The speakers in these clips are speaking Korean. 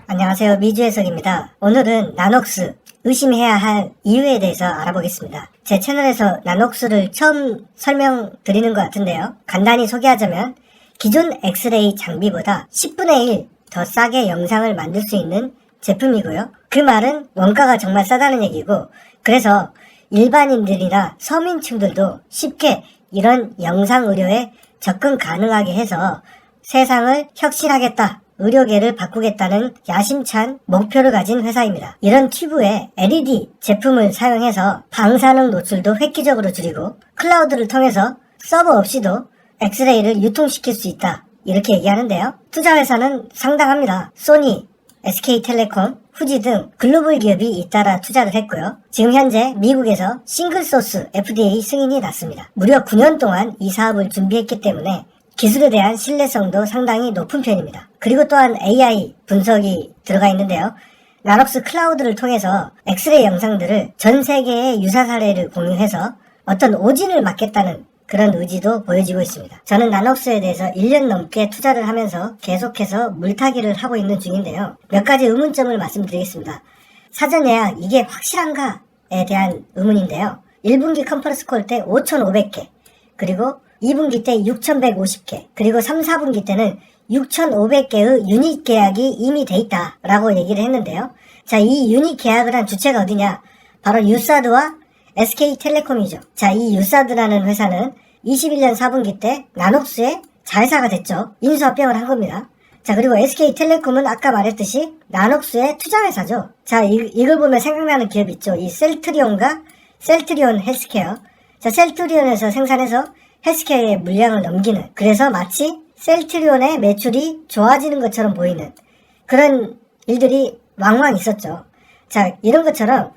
안녕하세요. 미주해석입니다. 오늘은 나녹스, 의심해야 할 이유에 대해서 알아보겠습니다. 제 채널에서 나녹스를 처음 설명드리는 것 같은데요. 간단히 소개하자면 기존 엑스레이 장비보다 10분의 1 더 싸게 영상을 만들 수 있는 제품이고요. 그 말은 원가가 정말 싸다는 얘기고, 그래서 일반인들이나 서민층들도 쉽게 이런 영상 의료에 접근 가능하게 해서 세상을 혁신하겠다, 의료계를 바꾸겠다는 야심찬 목표를 가진 회사입니다. 이런 튜브에 LED 제품을 사용해서 방사능 노출도 획기적으로 줄이고 클라우드를 통해서 서버 없이도 엑스레이를 유통시킬 수 있다, 이렇게 얘기하는데요. 투자 회사는 상당합니다. 소니, SK텔레콤, 후지 등 글로벌 기업이 잇따라 투자를 했고요. 지금 현재 미국에서 싱글소스 FDA 승인이 났습니다. 무려 9년 동안 이 사업을 준비했기 때문에 기술에 대한 신뢰성도 상당히 높은 편입니다. 그리고 또한 AI 분석이 들어가 있는데요. 나녹스 클라우드를 통해서 엑스레이 영상들을 전 세계의 유사 사례를 공유해서 어떤 오진을 막겠다는 그런 의지도 보여지고 있습니다. 저는 나녹스에 대해서 1년 넘게 투자를 하면서 계속해서 물타기를 하고 있는 중인데요. 몇 가지 의문점을 말씀드리겠습니다. 사전 예약 이게 확실한가에 대한 의문인데요. 1분기 컨퍼런스 콜 때 5,500개, 그리고 2분기 때 6,150개, 그리고 3, 4분기 때는 6,500개의 유닛 계약이 이미 돼 있다라고 얘기를 했는데요. 자, 이 유닛 계약을 한 주체가 어디냐? 바로 유사드와 SK텔레콤이죠. 자, 이 유사드라는 회사는 21년 4분기 때 나녹스의 자회사가 됐죠. 인수합병을 한 겁니다. 자, 그리고 SK텔레콤은 아까 말했듯이 나녹스의 투자회사죠. 자, 이걸 보면 생각나는 기업 있죠. 이 셀트리온과 셀트리온 헬스케어. 자, 셀트리온에서 생산해서 헬스케어의 물량을 넘기는, 그래서 마치 셀트리온의 매출이 좋아지는 것처럼 보이는 그런 일들이 왕왕 있었죠. 자, 이런 것처럼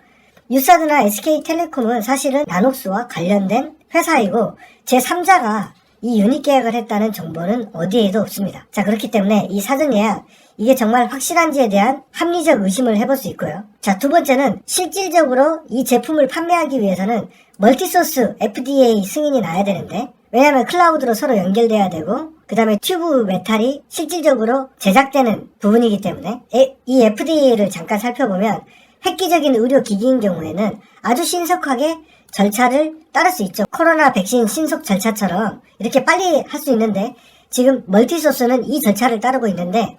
유사드나 SK텔레콤은 사실은 나녹스와 관련된 회사이고 제3자가 이 유닛 계약을 했다는 정보는 어디에도 없습니다. 자, 그렇기 때문에 이 사전 예약 이게 정말 확실한지에 대한 합리적 의심을 해볼 수 있고요. 자, 두 번째는 실질적으로 이 제품을 판매하기 위해서는 멀티소스 FDA 승인이 나야 되는데, 왜냐하면 클라우드로 서로 연결돼야 되고 그 다음에 튜브 메탈이 실질적으로 제작되는 부분이기 때문에 이 FDA를 잠깐 살펴보면 획기적인 의료기기인 경우에는 아주 신속하게 절차를 따를 수 있죠. 코로나 백신 신속 절차처럼 이렇게 빨리 할 수 있는데, 지금 멀티소스는 이 절차를 따르고 있는데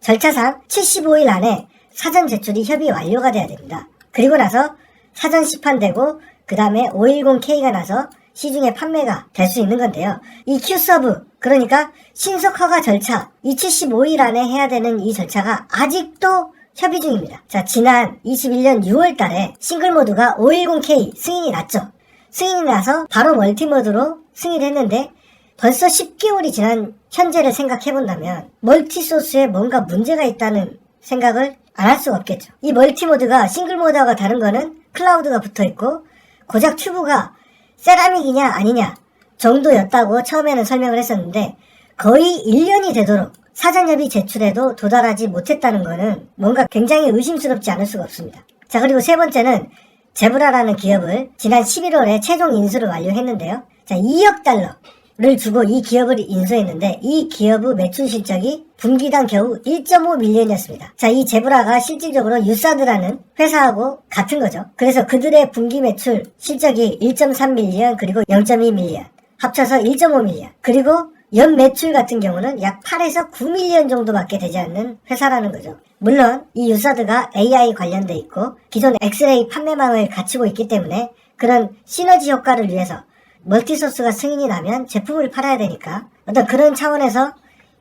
절차상 75일 안에 사전 제출이 협의 완료가 돼야 됩니다. 그리고 나서 사전 시판되고 그 다음에 510K가 나서 시중에 판매가 될 수 있는 건데요. 이 Q서브, 그러니까 신속 허가 절차, 이 75일 안에 해야 되는 이 절차가 아직도 협의 중입니다. 자, 지난 21년 6월 달에 싱글모드가 510K 승인이 났죠. 승인이 나서 바로 멀티모드로 승인을 했는데 벌써 10개월이 지난 현재를 생각해본다면 멀티소스에 뭔가 문제가 있다는 생각을 안 할 수가 없겠죠. 이 멀티모드가 싱글모드와 다른 거는 클라우드가 붙어있고 고작 튜브가 세라믹이냐 아니냐 정도였다고 처음에는 설명을 했었는데 거의 1년이 되도록 사전협의 제출에도 도달하지 못했다는 거는 뭔가 굉장히 의심스럽지 않을 수가 없습니다. 자, 그리고 세 번째는 제브라라는 기업을 지난 11월에 최종 인수를 완료했는데요. 자, 2억 달러를 주고 이 기업을 인수했는데 이 기업의 매출 실적이 분기당 겨우 1.5 밀리언이었습니다. 자, 이 제브라가 실질적으로 유사드라는 회사하고 같은 거죠. 그래서 그들의 분기 매출 실적이 1.3 밀리언 그리고 0.2 밀리언 합쳐서 1.5 밀리언, 그리고 연 매출 같은 경우는 약 8에서 9밀리언 정도밖에 되지 않는 회사라는 거죠. 물론 이 유사드가 AI 관련돼 있고 기존 엑스레이 판매망을 갖추고 있기 때문에 그런 시너지 효과를 위해서 멀티소스가 승인이 나면 제품을 팔아야 되니까 어떤 그런 차원에서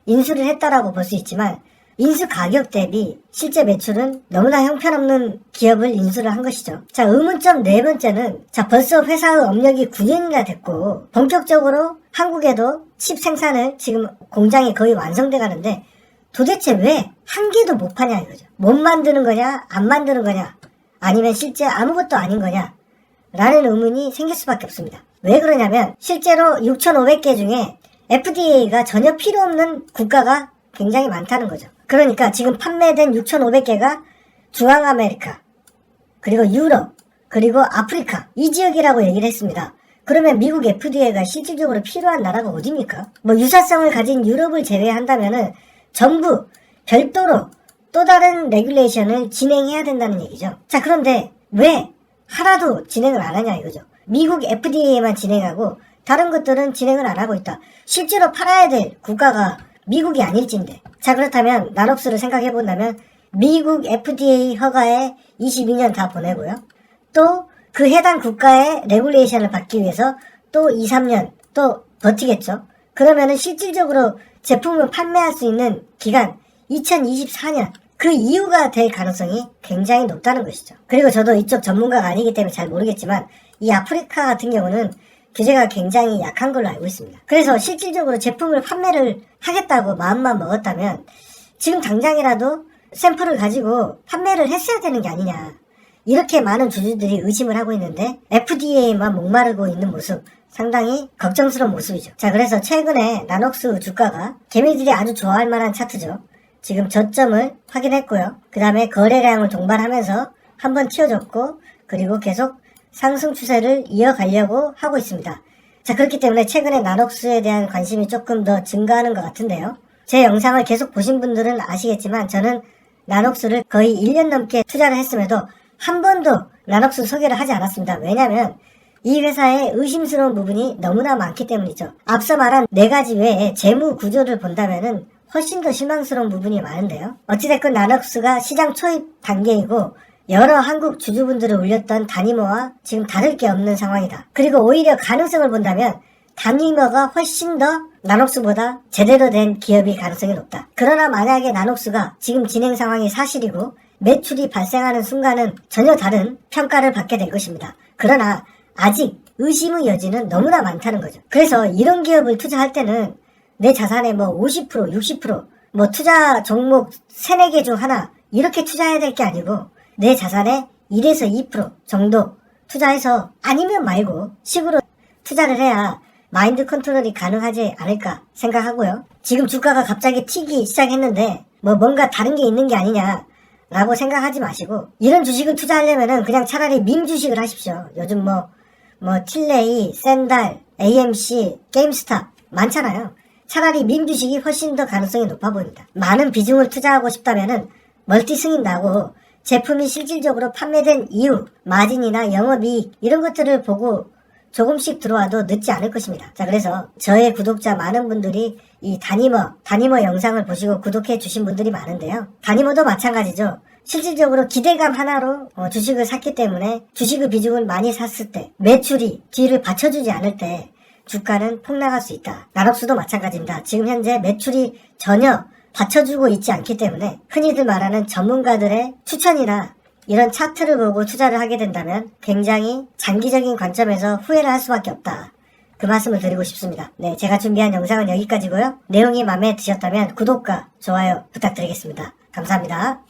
인수를 했다라고 볼 수 있지만, 인수 가격 대비 실제 매출은 너무나 형편없는 기업을 인수를 한 것이죠. 자, 의문점 네 번째는, 자, 벌써 회사의 업력이 9년이나 됐고 본격적으로 한국에도 칩 생산을 지금 공장이 거의 완성돼 가는데 도대체 왜 한 개도 못 파냐 이거죠. 못 만드는 거냐, 안 만드는 거냐, 아니면 실제 아무것도 아닌 거냐 라는 의문이 생길 수밖에 없습니다. 왜 그러냐면 실제로 6,500개 중에 FDA가 전혀 필요 없는 국가가 굉장히 많다는 거죠. 그러니까 지금 판매된 6,500개가 중앙아메리카, 그리고 유럽, 그리고 아프리카 이 지역이라고 얘기를 했습니다. 그러면 미국 FDA가 실질적으로 필요한 나라가 어디입니까? 뭐 유사성을 가진 유럽을 제외한다면은 전부 별도로 또 다른 레귤레이션을 진행해야 된다는 얘기죠. 자, 그런데 왜 하나도 진행을 안 하냐 이거죠. 미국 FDA만 진행하고 다른 것들은 진행을 안 하고 있다. 실제로 팔아야 될 국가가 미국이 아닐진데. 자, 그렇다면 나녹스를 생각해 본다면 미국 FDA 허가에 22년 다 보내고요. 또 그 해당 국가의 레귤레이션을 받기 위해서 또 2, 3년 또 버티겠죠. 그러면은 실질적으로 제품을 판매할 수 있는 기간 2024년 그 이후가 될 가능성이 굉장히 높다는 것이죠. 그리고 저도 이쪽 전문가가 아니기 때문에 잘 모르겠지만 이 아프리카 같은 경우는 규제가 굉장히 약한 걸로 알고 있습니다. 그래서 실질적으로 제품을 판매를 하겠다고 마음만 먹었다면 지금 당장이라도 샘플을 가지고 판매를 했어야 되는 게 아니냐. 이렇게 많은 주주들이 의심을 하고 있는데 FDA에만 목마르고 있는 모습 상당히 걱정스러운 모습이죠. 자, 그래서 최근에 나녹스 주가가 개미들이 아주 좋아할 만한 차트죠. 지금 저점을 확인했고요. 그 다음에 거래량을 동반하면서 한번 튀어줬고 그리고 계속 상승 추세를 이어가려고 하고 있습니다. 자, 그렇기 때문에 최근에 나녹스에 대한 관심이 조금 더 증가하는 것 같은데요. 제 영상을 계속 보신 분들은 아시겠지만 저는 나녹스를 거의 1년 넘게 투자를 했음에도 한 번도 나녹스 소개를 하지 않았습니다. 왜냐하면 이 회사의 의심스러운 부분이 너무나 많기 때문이죠. 앞서 말한 4가지 외에 재무 구조를 본다면은 훨씬 더 실망스러운 부분이 많은데요. 어찌됐건 나녹스가 시장 초입 단계이고 여러 한국 주주분들을 울렸던 다니모와 지금 다를 게 없는 상황이다. 그리고 오히려 가능성을 본다면 다니모가 훨씬 더 나녹스보다 제대로 된 기업일 가능성이 높다. 그러나 만약에 나녹스가 지금 진행 상황이 사실이고 매출이 발생하는 순간은 전혀 다른 평가를 받게 될 것입니다. 그러나 아직 의심의 여지는 너무나 많다는 거죠. 그래서 이런 기업을 투자할 때는 내 자산의 뭐 50%, 60%, 뭐 투자 종목 3, 4개 중 하나 이렇게 투자해야 될 게 아니고 내 자산의 1에서 2% 정도 투자해서 아니면 말고 식으로 투자를 해야 마인드 컨트롤이 가능하지 않을까 생각하고요. 지금 주가가 갑자기 튀기 시작했는데 뭐 뭔가 다른 게 있는 게 아니냐 라고 생각하지 마시고 이런 주식을 투자하려면은 그냥 차라리 밈 주식을 하십시오. 요즘 뭐 틸레이, 샌달, AMC, 게임스탑 많잖아요. 차라리 밈 주식이 훨씬 더 가능성이 높아 보입니다. 많은 비중을 투자하고 싶다면은 멀티 승인 나고 제품이 실질적으로 판매된 이유, 마진이나 영업이익 이런 것들을 보고 조금씩 들어와도 늦지 않을 것입니다. 자, 그래서 저의 구독자 많은 분들이 이 다니모 영상을 보시고 구독해 주신 분들이 많은데요. 다니모도 마찬가지죠. 실질적으로 기대감 하나로 주식을 샀기 때문에 주식의 비중을 많이 샀을 때 매출이 뒤를 받쳐주지 않을 때 주가는 폭락할 수 있다. 나녹스도 마찬가지입니다. 지금 현재 매출이 전혀 받쳐주고 있지 않기 때문에 흔히들 말하는 전문가들의 추천이나 이런 차트를 보고 투자를 하게 된다면 굉장히 장기적인 관점에서 후회를 할 수밖에 없다. 그 말씀을 드리고 싶습니다. 네, 제가 준비한 영상은 여기까지고요. 내용이 마음에 드셨다면 구독과 좋아요 부탁드리겠습니다. 감사합니다.